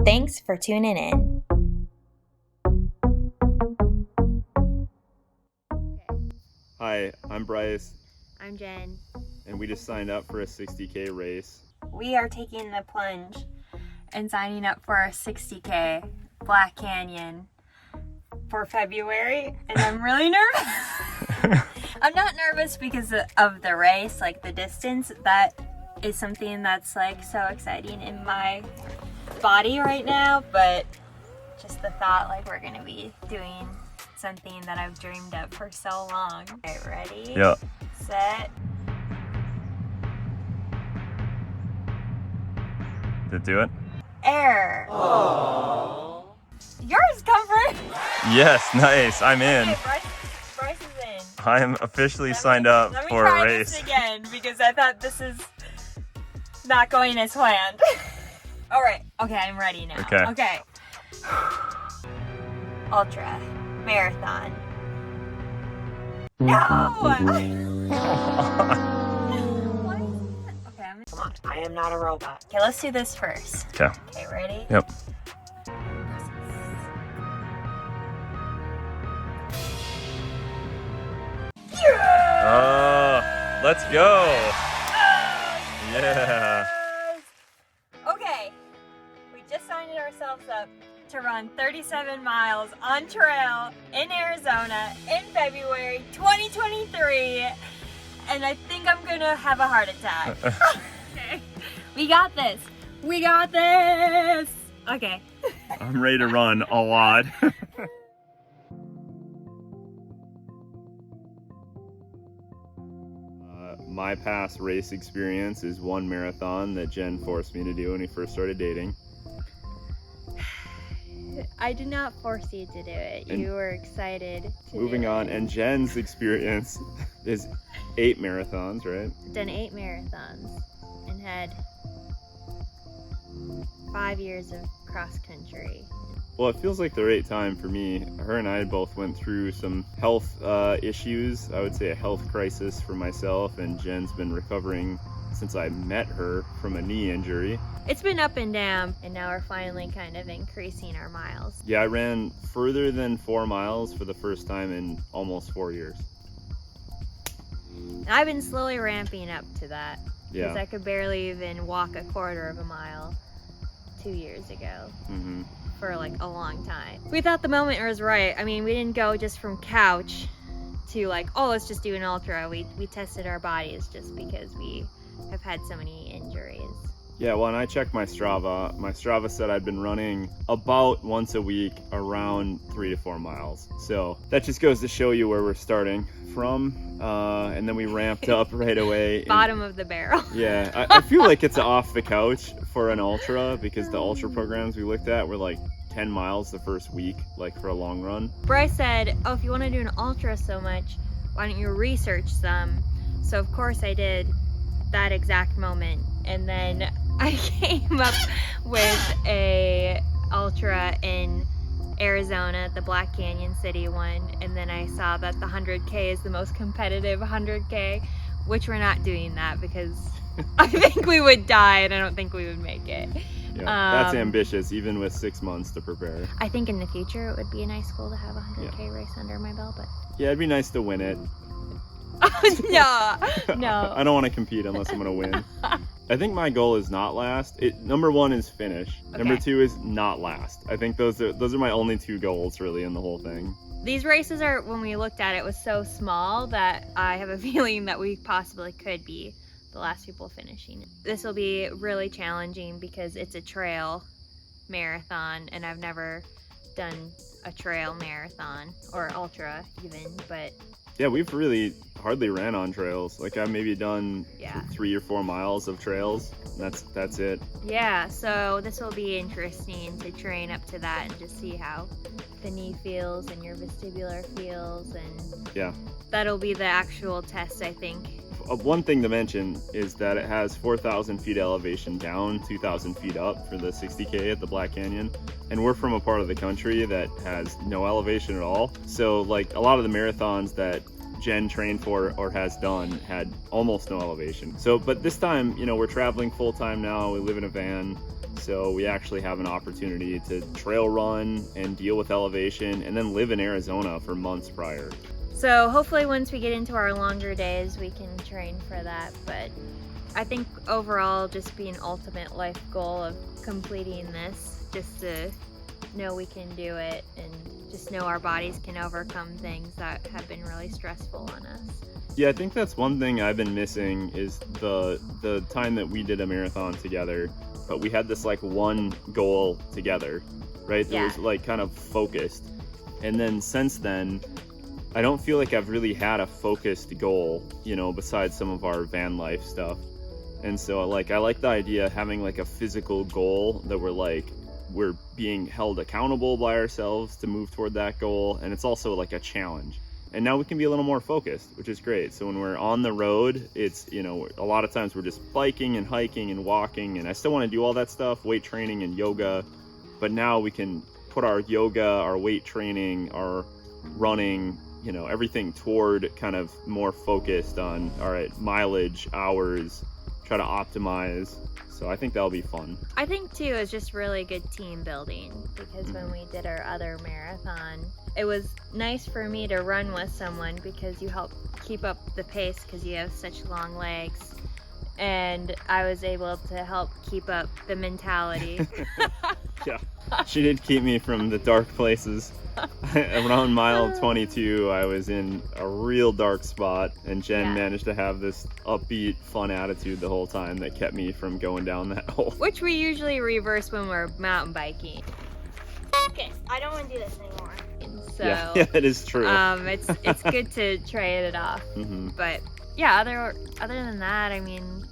Thanks for tuning in. Hi, I'm Bryce. I'm Jen. And we just signed up for a 60K race. We are taking the plunge and signing up for a 60K Black Canyon for February, and I'm really nervous. I'm not nervous because of the race, like the distance. That is something that's like so exciting in my body right now, but just the thought like we're gonna be doing something that I've dreamed of for so long. Okay, ready? Yeah. Set. Did it do it? Air. Aww. Yours, Comfort. Yes, nice. I'm in. Okay, Bryce is in. I am officially signed up for a race. Let me try this again because I thought this is not going as planned. All right. Okay, I'm ready now. Okay. Ultra Marathon. No! Come on, I am not a robot. Okay, let's do this first. Okay. Okay, ready? Yep. Yeah! Let's go. Yeah. Okay, we just signed ourselves up to run 37 miles on trail in Arizona in February 2023, and I think I'm gonna have a heart attack. Okay. We got this. We got this. Okay. I'm ready to run a lot. My past race experience is one marathon that Jen forced me to do when we first started dating. I did not force you to do it. You were excited to Moving on, and Jen's experience is 8 marathons, right? Done 8 marathons and had 5 years of cross country. Well, it feels like the right time for me. Her and I both went through some health issues. I would say a health crisis for myself, and Jen's been recovering since I met her from a knee injury. It's been up and down, and now we're finally kind of increasing our miles. Yeah, I ran further than 4 miles for the first time in almost 4 years. And I've been slowly ramping up to that. Yeah. Because I could barely even walk a quarter of a mile 2 years ago. Mm-hmm. For like a long time. We thought the moment was right. I mean, we didn't go just from couch to like, oh, let's just do an ultra. We tested our bodies just because we have had so many injuries. Yeah, well, and I checked my Strava. My Strava said I'd been running about once a week around 3 to 4 miles. So that just goes to show you where we're starting from. And then we ramped up right away. Bottom of the barrel. Yeah, I feel like it's off the couch for an ultra because the ultra programs we looked at were like 10 miles the first week, like for a long run. Bryce said, oh, if you want to do an ultra so much, why don't you research some? So of course I did that exact moment. And then I came up with a ultra in Arizona, the Black Canyon City one, and then I saw that the 100K is the most competitive 100K, which we're not doing that because I think we would die and I don't think we would make it. Yeah, that's ambitious, even with 6 months to prepare. I think in the future it would be a nice goal to have a 100K race under my belt, but... Yeah, it'd be nice to win it. No. I don't want to compete unless I'm going to win. I think my goal is not last. Number 1 is finish. Okay. Number 2 is not last. I think those are my only 2 goals really in the whole thing. These races are, when we looked at it, was so small that I have a feeling that we possibly could be the last people finishing. This will be really challenging because it's a trail marathon and I've never done a trail marathon or ultra even, but yeah, we've really hardly ran on trails. Like I've maybe done 3 or 4 miles of trails. And that's it. Yeah, so this will be interesting to train up to that and just see how the knee feels and your vestibular feels, and yeah, that'll be the actual test, I think. One thing to mention is that it has 4,000 feet elevation down, 2,000 feet up for the 60K at the Black Canyon. And we're from a part of the country that has no elevation at all. So like a lot of the marathons that Jen trained for or has done had almost no elevation. So, but this time, you know, we're traveling full time now. We live in a van, so we actually have an opportunity to trail run and deal with elevation and then live in Arizona for months prior. So hopefully once we get into our longer days, we can train for that. But I think overall, just be an ultimate life goal of completing this, just to know we can do it and just know our bodies can overcome things that have been really stressful on us. Yeah, I think that's one thing I've been missing is the time that we did a marathon together, but we had this like one goal together, right? That was like kind of focused. And then since then, I don't feel like I've really had a focused goal, you know, besides some of our van life stuff. And so like, I like the idea of having like a physical goal that we're being held accountable by ourselves to move toward that goal. And it's also like a challenge. And now we can be a little more focused, which is great. So when we're on the road, it's, you know, a lot of times we're just biking and hiking and walking, and I still want to do all that stuff, weight training and yoga. But now we can put our yoga, our weight training, our running, you know, everything toward kind of more focused on, all right, mileage, hours, try to optimize. So I think that'll be fun. I think too, it's just really good team building, because when we did our other marathon, it was nice for me to run with someone because you help keep up the pace because you have such long legs. And I was able to help keep up the mentality. Yeah, she did keep me from the dark places. Around mile 22, I was in a real dark spot, and Jen managed to have this upbeat, fun attitude the whole time that kept me from going down that hole. Which we usually reverse when we're mountain biking. Okay, I don't want to do this anymore. So yeah, it is true. It's good to trade it off. But yeah, other than that, I mean,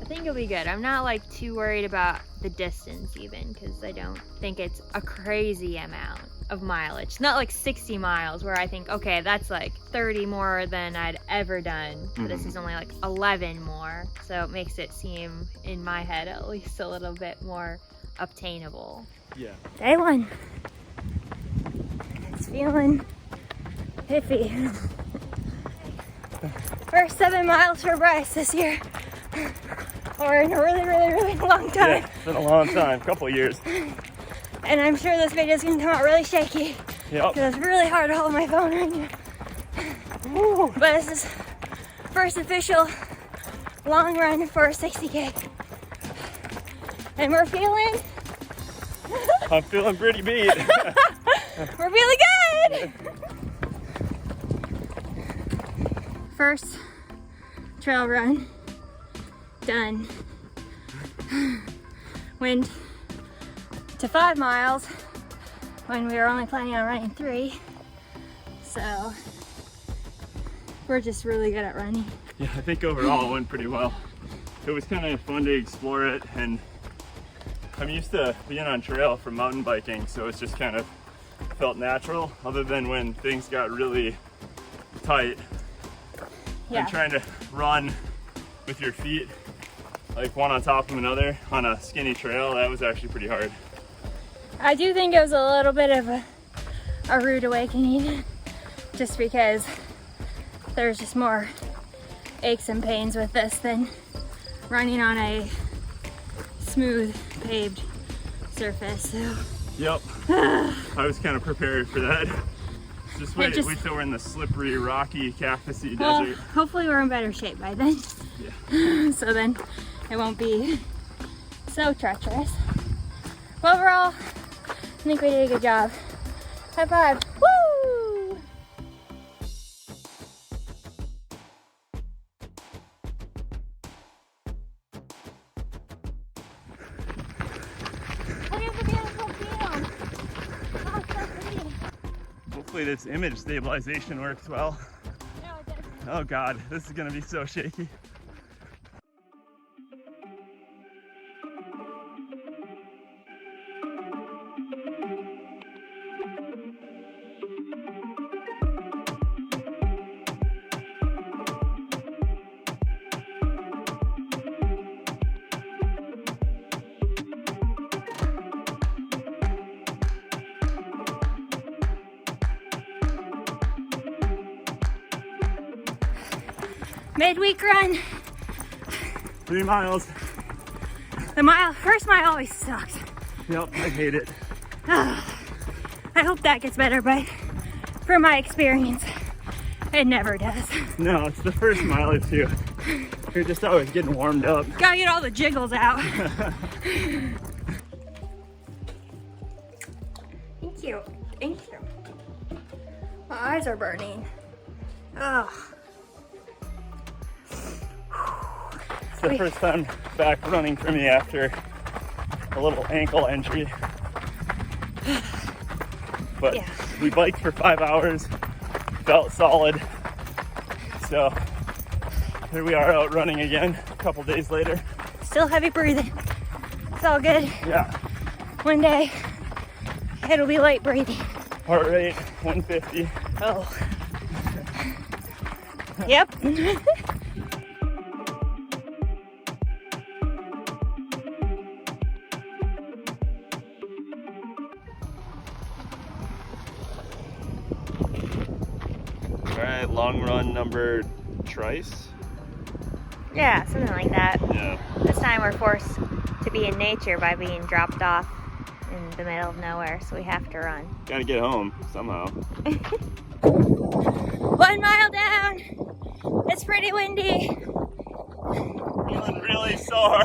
I think it'll be good. I'm not like too worried about the distance even, because I don't think it's a crazy amount of mileage. Not like 60 miles where I think, okay, that's like 30 more than I'd ever done. This is only like 11 more. So it makes it seem, in my head at least, a little bit more obtainable. Yeah. Day one. It's feeling iffy. First 7 miles for Bryce this year. Or in a really, really, really long time. Yeah, it's been a long time, couple of years. And I'm sure this video is going to come out really shaky. Yep. Because it's really hard to hold my phone right now. Woo. But this is first official long run for 60K. And we're feeling... I'm feeling pretty beat. We're feeling good! First trail run done. Went to 5 miles when we were only planning on running 3. So we're just really good at running. Yeah, I think overall it went pretty well. It was kind of fun to explore it, and I'm used to being on trail from mountain biking, so it's just kind of felt natural, other than when things got really tight. And trying to run with your feet like one on top of another on a skinny trail, that was actually pretty hard. I do think it was a little bit of a rude awakening, just because there's just more aches and pains with this than running on a smooth paved surface. So. Yep. I was kind of prepared for that. Just wait till we're in the slippery, rocky, cactusy desert. Hopefully we're in better shape by then. Yeah. So then it won't be so treacherous. But overall, I think we did a good job. High five. Woo! Look at the beautiful field. Oh, it's so pretty. Hopefully this image stabilization works well. No, it doesn't. Oh God, this is gonna be so shaky. midweek run. 3 miles. The first mile always sucks. Yep, I hate it. I hope that gets better, but from my experience, it never does. No, it's the first mile or two. You're just always getting warmed up. Gotta get all the jiggles out. Thank you. Thank you. My eyes are burning. Oh. It's the first time back running for me after a little ankle injury. But Yeah. we biked for 5 hours, felt solid. So here we are out running again a couple days later. Still heavy breathing. It's all good. Yeah, One day, it'll be light breathing. heart rate 150. Oh. Yep. All right, long run number trice. Yeah, something like that. Yeah. This time we're forced to be in nature by being dropped off in the middle of nowhere, so we have to run. Gotta get home somehow. 1 mile down. It's pretty windy. Feeling really sore.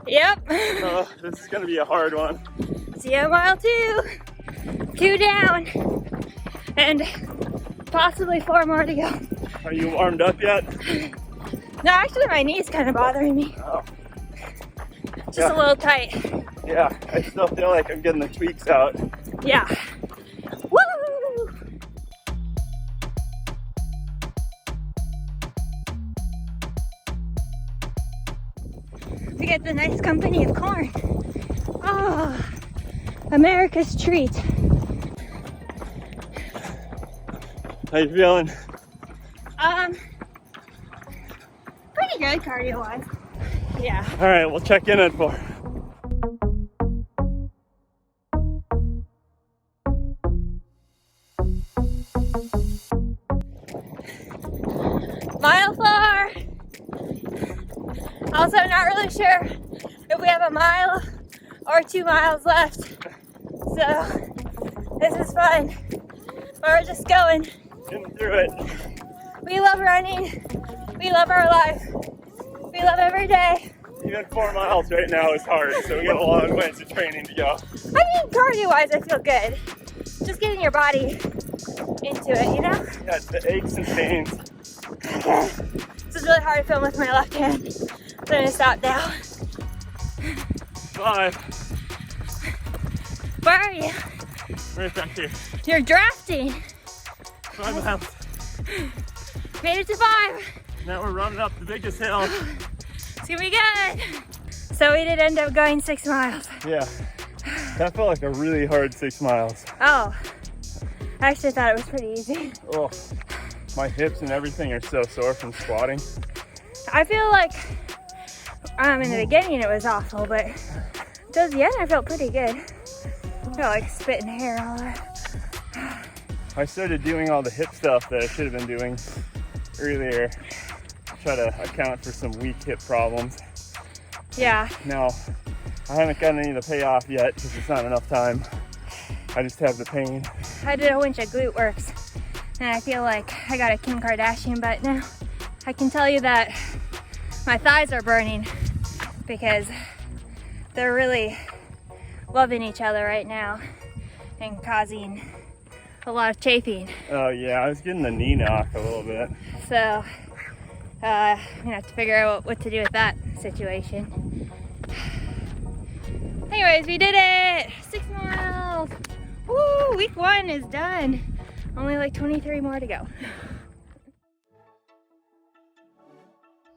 Yep. Oh, this is gonna be a hard one. See you mile 2. 2 down. And possibly 4 more to go. Are you warmed up yet? No, actually my knee's kind of bothering me. Oh. Just a little tight. Yeah, I still feel like I'm getting the tweaks out. Yeah. Woo! We get the nice company of corn. Oh, America's treat. How you feeling? Pretty good cardio-wise. Yeah. All right, we'll check in at 4. Mile 4. Also, not really sure if we have a mile or 2 miles left. So, this is fun. But we're just going. Getting through it. We love running. We love our life. We love every day. Even 4 miles right now is hard, so we got a long ways of training to go. I mean, cardio-wise, I feel good. Just getting your body into it, you know? Yeah, the aches and pains. This is really hard to film with my left hand. So I'm gonna stop now. 5. Where are you? Right back here. You're drafting. 5 miles. Made it to 5. Now we're running up the biggest hill. It's gonna be good. So we did end up going 6 miles. Yeah, that felt like a really hard 6 miles. Oh, I actually thought it was pretty easy. Oh, my hips and everything are so sore from squatting. I feel like in the beginning it was awful, but towards the end I felt pretty good. I felt like spitting hair all over. I started doing all the hip stuff that I should have been doing earlier. Try to account for some weak hip problems. Yeah. Now, I haven't gotten any of the payoff yet because it's not enough time. I just have the pain. I did a winch of glute works and I feel like I got a Kim Kardashian butt now. I can tell you that my thighs are burning because they're really loving each other right now and causing a lot of chafing. Oh yeah, I was getting the knee knock a little bit. So I'm gonna have to figure out what to do with that situation. Anyways, we did it! 6 miles! Woo! Week 1 is done. Only like 23 more to go.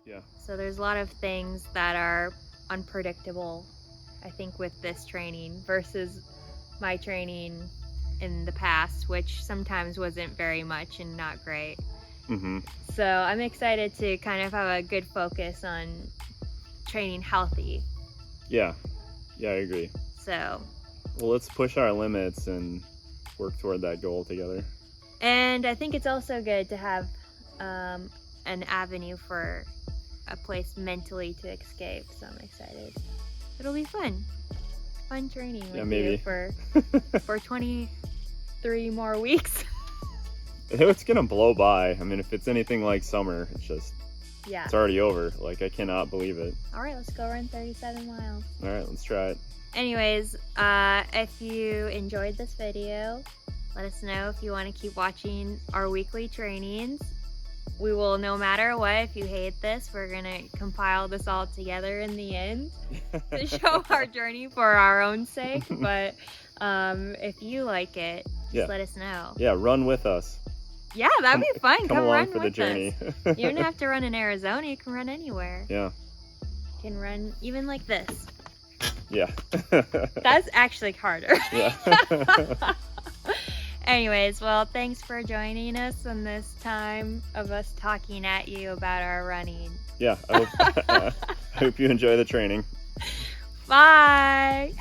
Yeah. So there's a lot of things that are unpredictable, I think, with this training versus my training in the past, which sometimes wasn't very much and not great. Mm-hmm. So I'm excited to kind of have a good focus on training healthy. Yeah, I agree. So, Well, let's push our limits and work toward that goal together. and I think it's also good to have an avenue for a place mentally to escape. So I'm excited. It'll be fun. Fun training with maybe. you for 23 more weeks. It's gonna blow by. I mean, if it's anything like summer, Yeah. it's already over. Like, I cannot believe it. All right, let's go run 37 miles. All right, let's try it. Anyways, if you enjoyed this video, let us know if you want to keep watching our weekly trainings. We will, no matter what, if you hate this, we're going to compile this all together in the end to show our journey for our own sake. But if you like it, just let us know. Yeah, run with us. Yeah, that'd be fun. Come along run for the with journey. us. You don't have to run in Arizona. You can run anywhere. Yeah. You can run even like this. Yeah. That's actually harder. Yeah. Anyways, well, thanks for joining us on this time of us talking at you about our running. Yeah, I hope you enjoy the training. Bye.